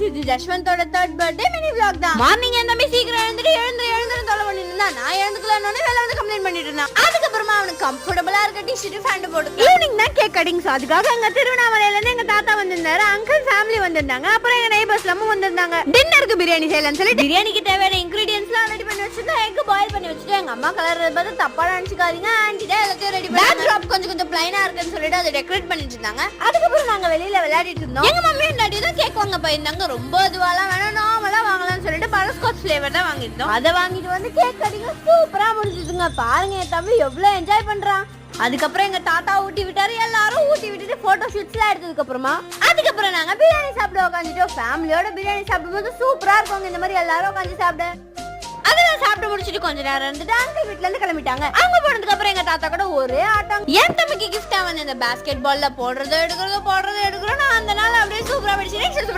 இது ஜஸ்வந்தோட 3rd birthday mini vlog தான். Morning என் தம்பி சீக்கிரம் எழுந்து தொலை பண்ணிருந்தா நான் எழுந்துக்கலன்னு வெளில வந்து கம்ப்ளைண்ட் பண்ணிட்டு இருந்தான். அதுக்கப்புறமா அவனுக்கு கம்ஃபர்டபுளா இருக்க டி-ஷர்ட் பேண்ட் போட்டு ஈவினிங் தான் கேக் கட்டிங். சோ அதுக்காக எங்க திருவண்ணாமலையில இருந்து எங்க தாத்தா வந்திருந்தாரு, அங்கிள் ஃபேமிலி வந்திருந்தாங்க, அப்புறம் எங்க நெய்பர்ஸ் எல்லாமும் வந்திருந்தாங்க. டின்னருக்கு பிரியாணி செய்யலாம்னு சொல்லி பிரியாணிக்கு தேவையான இன்கிரிடியன்ட்ஸ்லாம் ரெடி பண்ணி வச்சிருந்தேன். எக் பாயில் பண்ணி வச்சுட்டு எங்க அம்மா கலர் பார்த்து தப்பா நினைச்சுக்காதீங்க, ஆன்ட்டி தான் எல்லாத்தையும் ரெடி பண்ணி பேக்ராப் கொஞ்சம் பிளைனா இருக்குன்னு சொல்லிட்டு அதை டெக்கரேட் பண்ணிட்டு இருந்தாங்க. அதுக்கப்புறம் நாங்க வெளியில விளையாடிட்டு இருந்தோம். எங்க மம்மி டாடி தான் கேக் வாங்க போயிருந்தாங்க. ரொம்ப இதுவாலாம் வேணும், நார்மலா வாங்கலாம்னு சொல்லிட்டு பட்டர்ஸ்காட்ச் ஃபிளேவர் தான் வாங்கிட்டோம். அதை வாங்கிட்டு வந்து கேக் கட்டிங்க சூப்பரா முடிஞ்சுதுங்க. பாருங்க என் தம்பி எவ்வளவு என்ஜாய் பண்றான். அதுக்கப்புறம் எங்க தாத்தா ஊட்டி விட்டாரு, எல்லாரும் ஊட்டி விட்டுட்டு போட்டோ ஷூட்ஸ்லாம் எடுத்ததுக்கு அதுக்கப்புறம் நாங்க பிரியாணி சாப்பிட உட்காந்துட்டோம். ஃபேமிலியோட பிரியாணி சாப்பிடும்போது சூப்பரா இருக்கும். இந்த மாதிரி எல்லாரும் உட்காந்து சாப்பிட அதெல்லாம் சாப்பிட்டு முடிச்சிட்டு கொஞ்ச நேரம் இருந்துட்டு அங்கிள் வீட்ல இருந்து கிளம்பிட்டாங்க. அவங்க போனதுக்கு அப்புறம் எங்க தாத்தா கூட ஒரே ஆட்டம். என் தம்பிக்கு கிஃப்டா வந்து இந்த பாஸ்கெட் பால்ல போடுறதோ எடுக்கிறோம். நான் அந்த நாள் அப்படியே சூப்பரா படிச்சு